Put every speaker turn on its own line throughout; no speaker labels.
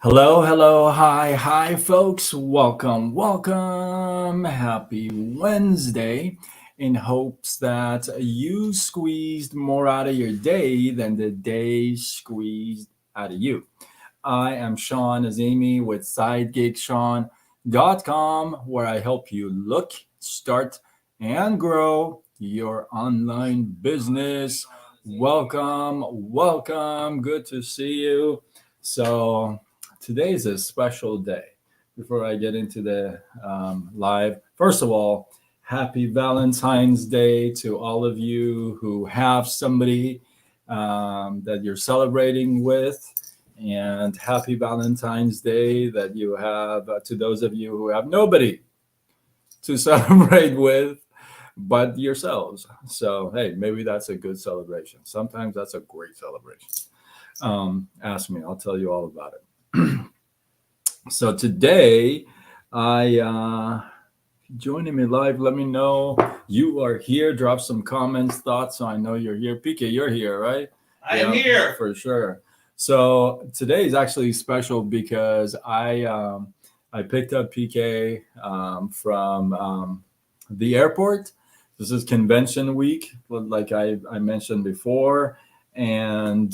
Hello, hello, hi, folks. Welcome. Happy Wednesday. In hopes that you squeezed more out of your day than the day squeezed out of you. I am Sean Azimi with SideGigSean.com, where I help you look, start, and grow your online business. Welcome. Good to see you. So, today is a special day. Before I get into the live, first of all, happy Valentine's Day to all of you who have somebody that you're celebrating with, and happy Valentine's Day that you have to those of you who have nobody to celebrate with but yourselves. So, hey, maybe that's a good celebration. Sometimes that's a great celebration. Ask me, I'll tell you all about it. So today, joining me live. Let me know you are here. Drop some comments, thoughts, so I know you're here. PK, you're here, right?
I am here.
For sure. So today is actually special because I picked up PK from the airport. This is convention week, like I mentioned before, and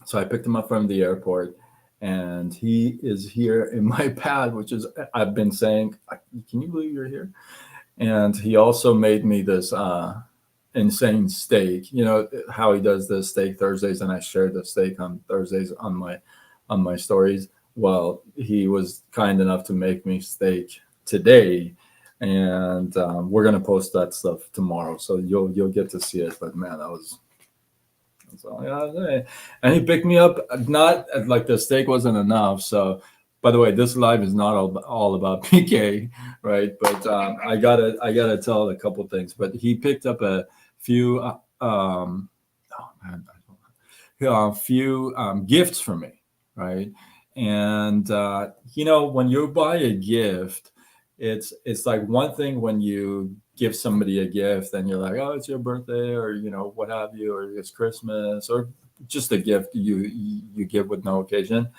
so I picked him up from the airport, and he is here in my pad, which is I've been saying, can you believe you're here? And he also made me this insane steak. You know how he does the steak Thursdays, and I share the steak on Thursdays on my stories. Well, he was kind enough to make me steak today, and we're gonna post that stuff tomorrow, so you'll get to see it. But man, that was that's all I gotta say. And he picked me up. Not like the steak wasn't enough. So, by the way, this live is not all about PK, right? But I gotta tell a couple things. But he picked up a few oh man, a few gifts for me, right? And when you buy a gift, it's like one thing when you give somebody a gift and you're like, oh, it's your birthday, or what have you, or it's Christmas, or just a gift you give with no occasion.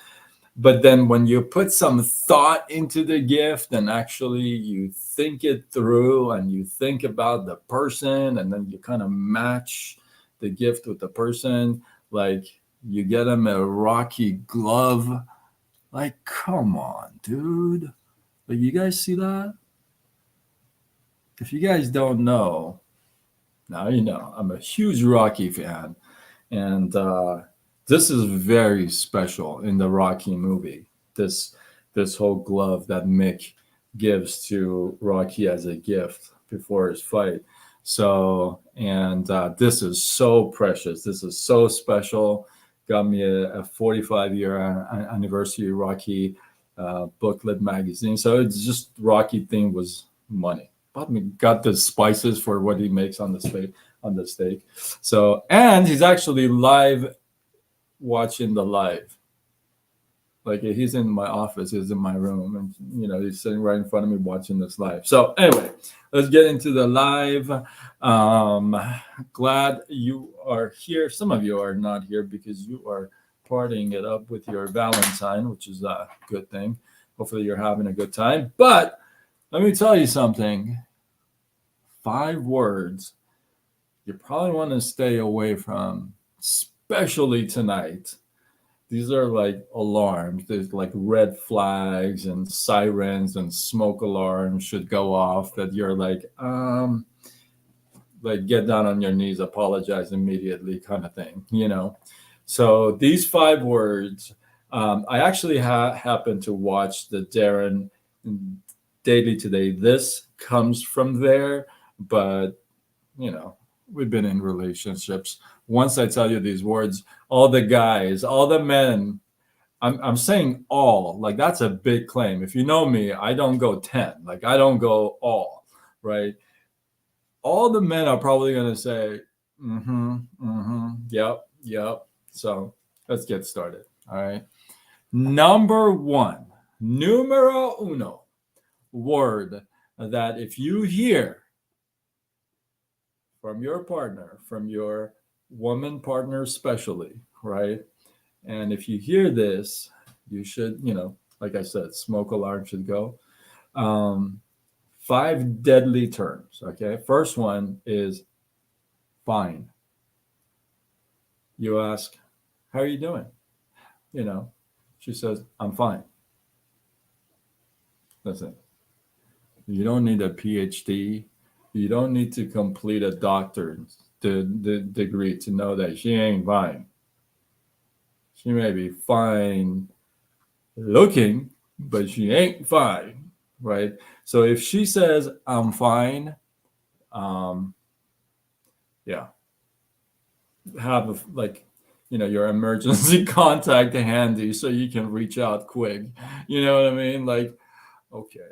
But then when you put some thought into the gift and actually you think it through and you think about the person, and then you kind of match the gift with the person, like you get them a Rocky glove. Like, come on, dude. Like, you guys see that? If you guys don't know, now you know. I'm a huge Rocky fan, and this is very special in the Rocky movie. This whole glove that Mick gives to Rocky as a gift before his fight. So, and this is so precious. This is so special. Got me a 45-year anniversary Rocky booklet magazine. So it's just Rocky thing was money. Bought me, got the spices for what he makes on the steak. So, and he's actually live watching the live. Like, he's in my office, he's in my room, and he's sitting right in front of me watching this live. So anyway, let's get into the live. Glad you are here. Some of you are not here because you are partying it up with your Valentine, which is a good thing. Hopefully you're having a good time. But let me tell you something. 5 words you probably want to stay away from, especially tonight. These are like alarms. There's like red flags and sirens and smoke alarms should go off that you're like get down on your knees, apologize immediately kind of thing. So these 5 words, I actually happened to watch the Darren Daily Today. This comes from there, but we've been in relationships. Once I tell you these words, all the guys, all the men, I'm saying all, like that's a big claim. If you know me, I don't go 10, like I don't go all, right? All the men are probably going to say, yep. So let's get started. All right. Number 1, numero uno word that if you hear from your partner, from your woman partner especially, right? And if you hear this, you should, like I said, smoke alarm should go. Um, five deadly terms. Okay. First one is fine. You ask, how are you doing? You know, she says, I'm fine. Listen, you don't need a PhD. You don't need to complete a doctorate degree to know that she ain't fine. She may be fine looking, but she ain't fine, right? So if she says, I'm fine, um, yeah, have your emergency contact handy so you can reach out quick. You know what I mean? Like, okay,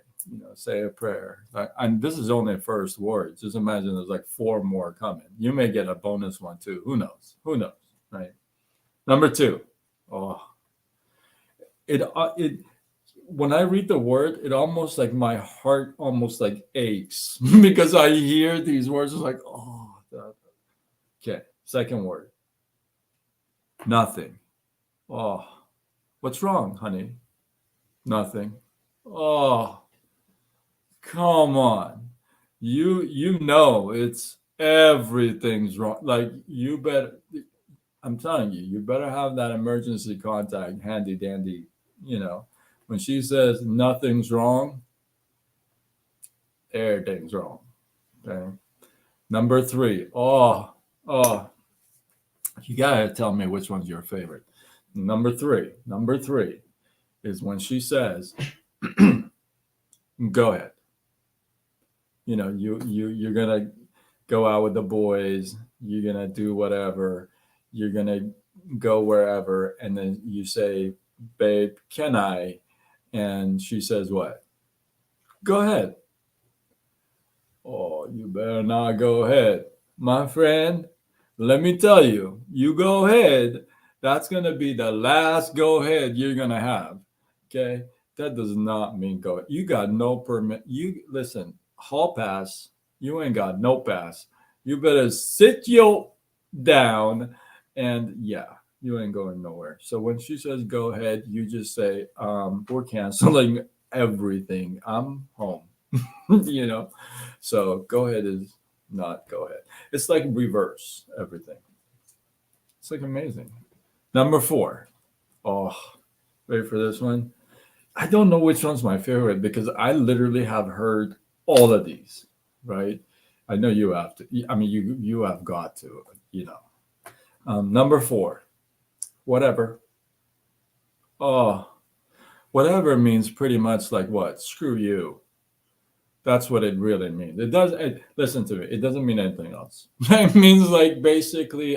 say a prayer. And this is only first words. Just imagine there's like four more coming. You may get a bonus one too. Who knows? Who knows? Right. Number two. Oh, it when I read the word, it almost like my heart almost like aches because I hear these words. It's like, oh, okay. Second word. Nothing. Oh, what's wrong, honey? Nothing. Oh, come on. You know it's everything's wrong. Like you better I'm telling you, you better have that emergency contact handy dandy, you know. When she says nothing's wrong, everything's wrong. Okay. Number three. Oh, you gotta tell me which one's your favorite. Number three. Number three is when she says, go ahead. You're gonna go out with the boys, you're gonna do whatever, you're gonna go wherever, and then you say, babe, can I? And she says what? Go ahead. Oh, you better not go ahead. My friend, let me tell you, you go ahead, that's gonna be the last go ahead you're gonna have. Okay? That does not mean go ahead. You got no permit. You listen, hall pass, you ain't got no pass. You better sit your down and yeah, you ain't going nowhere. So when she says go ahead, you just say, we're canceling everything. I'm home. you know? So go ahead is not go ahead. It's like reverse everything. It's like amazing. Number four. Oh, ready for this one? I don't know which one's my favorite because I literally have heard all of these, right? I know you have to. I mean, you have got to, you know. Number four, whatever. Oh, whatever means pretty much like what? Screw you. That's what it really means. It does. Listen to me. It doesn't mean anything else. It means like basically,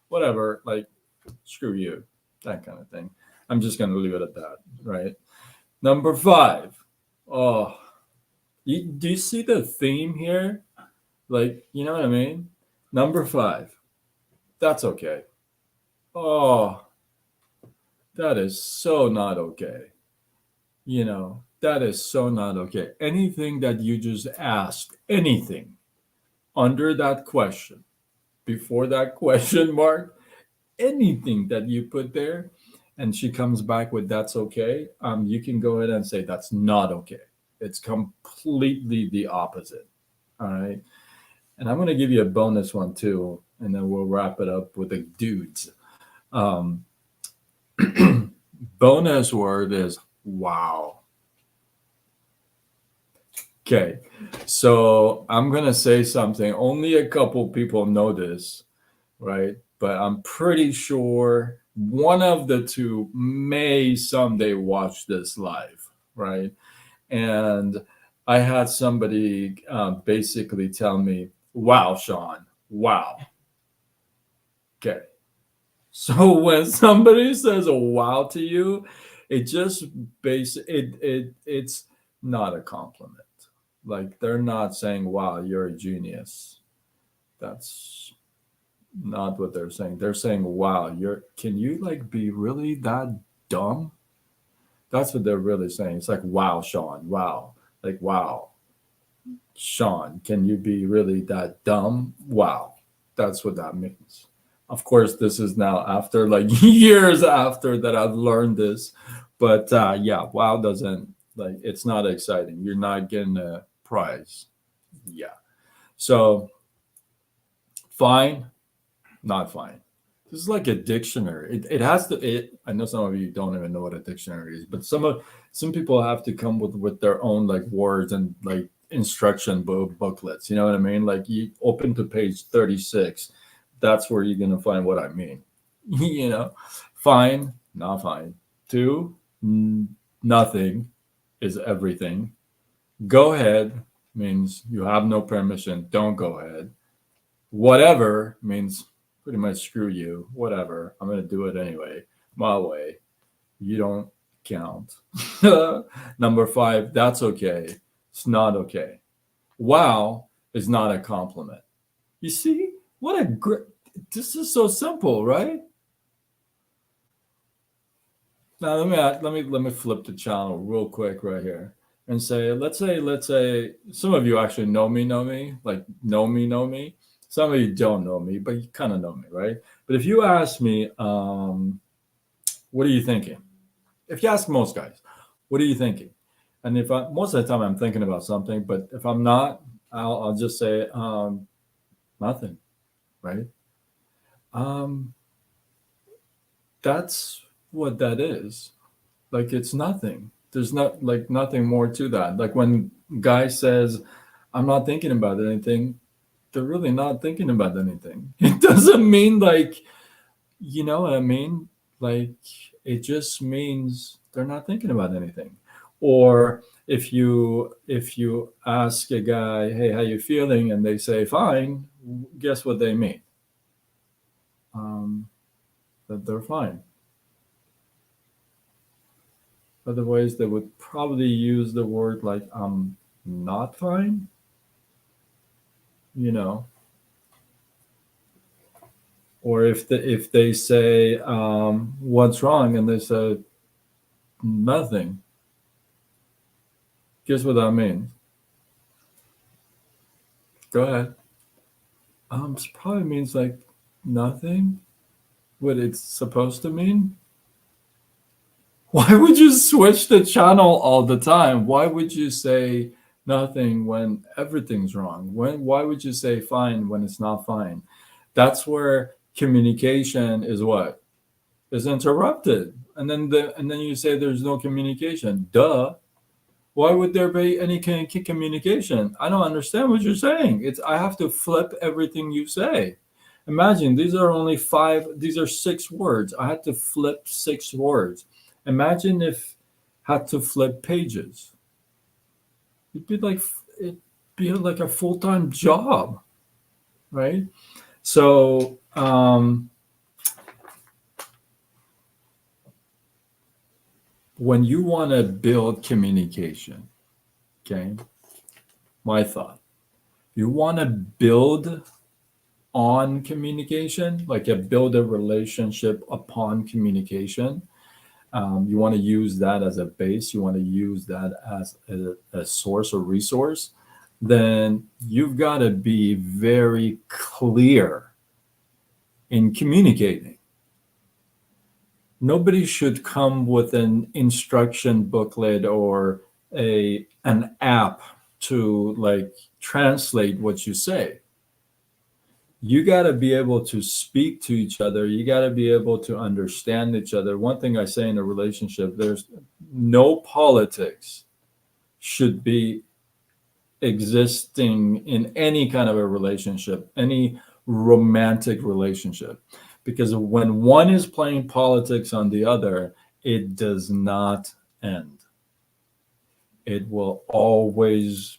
whatever. Like, screw you, that kind of thing. I'm just gonna leave it at that, right? Number five. Oh, do you see the theme here? Like, you know what I mean? Number five. That's okay. Oh, that is so not okay. That is so not okay. Anything that you just asked, anything under that question, before that question mark, anything that you put there, and she comes back with that's okay, you can go ahead and say that's not okay. It's completely the opposite. All right. And I'm going to give you a bonus one too, and then we'll wrap it up with the dudes. Um, bonus word is wow. Okay, so I'm gonna say something. Only a couple people know this, right? But I'm pretty sure one of the two may someday watch this live, right? And I had somebody basically tell me, "Wow, Sean, wow." Okay, so when somebody says a "wow" to you, it just it's not a compliment. Like they're not saying, "Wow, you're a genius." That's not what they're saying. They're saying, "Wow, can you like be really that dumb?" That's what they're really saying. It's like, "Wow, Sean, wow." Like, "Wow, Sean, can you be really that dumb?" Wow. That's what that means. Of course, this is now after like years after that I've learned this. But yeah, wow doesn't, like, it's not exciting. You're not getting a prize. Yeah. So fine, not fine. This is like a dictionary. It has to. I know some of you don't even know what a dictionary is, but some people have to come with their own like words and like instruction booklets. You know what I mean? Like you open to page 36, that's where you're gonna find what I mean. You know, fine, not fine. Two, nothing is everything. Go ahead means you have no permission. Don't go ahead. Whatever means pretty much screw you. Whatever. I'm going to do it anyway. My way. You don't count. Number five, that's okay. It's not okay. Wow is not a compliment. You see? What a great. This is so simple, right? Now let me flip the channel real quick right here and say let's say some of you actually know me, like know me. Some of you don't know me, but you kind of know me, right? But if you ask me, what are you thinking? If you ask most guys, what are you thinking? And if most of the time I'm thinking about something, but if I'm not, I'll just say nothing, right? Um, that's what that is. Like it's nothing. There's not like nothing more to that. Like when guy says, "I'm not thinking about anything," they're really not thinking about anything. It doesn't mean like, you know what I mean? Like it just means they're not thinking about anything. Or if you ask a guy, "Hey, how you feeling?" and they say, "Fine," guess what they mean? That they're fine. Otherwise, they would probably use the word like "I'm not fine." You know, or if they say what's wrong and they say nothing, guess what that means? Go ahead. It probably means like nothing. What it's supposed to mean. Why would you switch the channel all the time? Why would you say nothing when everything's wrong? Why would you say fine when it's not fine? That's where communication is what is interrupted. And then you say there's no communication. Duh. Why would there be any communication? I don't understand what you're saying. It's I have to flip everything you say. Imagine these are only five, these are 6 words. I had to flip 6 words. Imagine if I had to flip pages. It'd be like it'd be like a full-time job, right? So when you want to build communication, okay, my thought, you want to build on communication, like build a relationship upon communication. You want to use that as a base. You want to use that as a source or resource. Then you've got to be very clear in communicating. Nobody should come with an instruction booklet or an app to like translate what you say. You got to be able to speak to each other. You got to be able to understand each other. One thing I say in a relationship, there's no politics should be existing in any kind of a relationship, any romantic relationship. Because when one is playing politics on the other, it does not end. It will always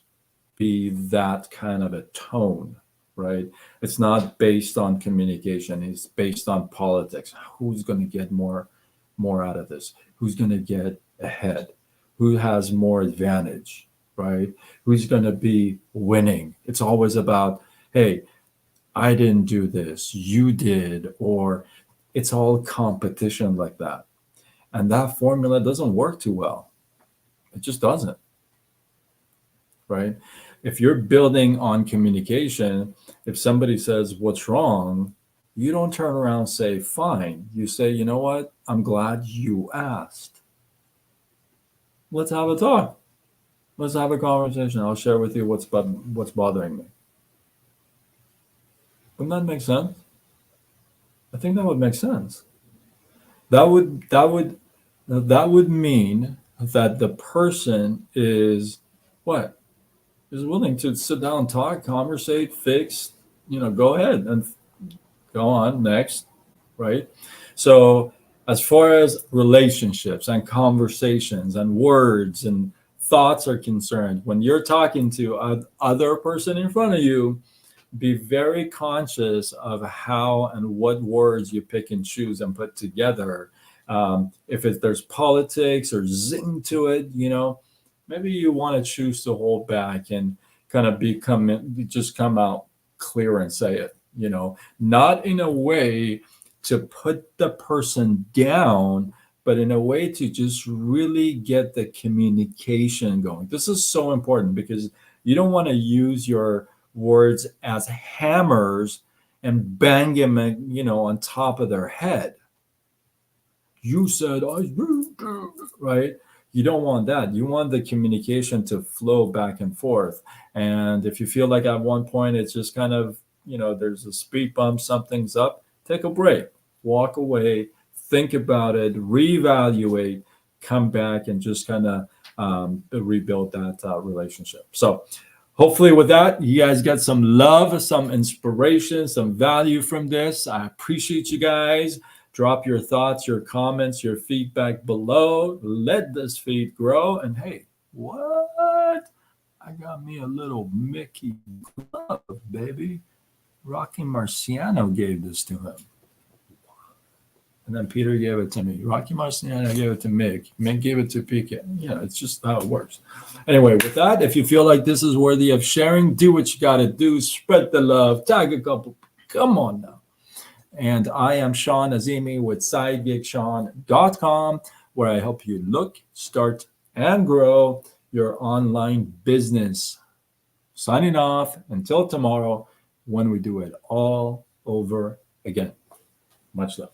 be that kind of a tone, right? It's not based on communication. It's based on politics. Who's going to get more out of this? Who's going to get ahead? Who has more advantage, right? Who's going to be winning? It's always about, hey, I didn't do this, you did, or it's all competition like that. And that formula doesn't work too well. It just doesn't, right? If you're building on communication, if somebody says, what's wrong? You don't turn around and say, fine. You say, you know what? I'm glad you asked. Let's have a talk. Let's have a conversation. I'll share with you what's bothering me. Wouldn't that make sense? I think that would make sense. That would mean that the person is what? Is willing to sit down, talk, conversate, fix, go ahead and go on next, right? So, as far as relationships and conversations and words and thoughts are concerned, when you're talking to other person in front of you, be very conscious of how and what words you pick and choose and put together. If there's politics or zing to it, maybe you want to choose to hold back and kind of just come out clear and say it. Not in a way to put the person down, but in a way to just really get the communication going. This is so important because you don't want to use your words as hammers and bang them, on top of their head. You said, right? You don't want that. You want the communication to flow back and forth. And if you feel like at one point it's just kind of, there's a speed bump, something's up, take a break, walk away, think about it, reevaluate, come back, and just kind of rebuild that relationship. So, hopefully, with that, you guys got some love, some inspiration, some value from this. I appreciate you guys. Drop your thoughts, your comments, your feedback below. Let this feed grow. And hey, what? I got me a little Mickey glove, baby. Rocky Marciano gave this to him. And then Peter gave it to me. Rocky Marciano gave it to Mick. Mick gave it to PK. It's just how it works. Anyway, with that, if you feel like this is worthy of sharing, do what you got to do. Spread the love. Tag a couple. Come on now. And I am Sean Azimi with SideGigSean.com, where I help you look, start, and grow your online business. Signing off until tomorrow when we do it all over again. Much love.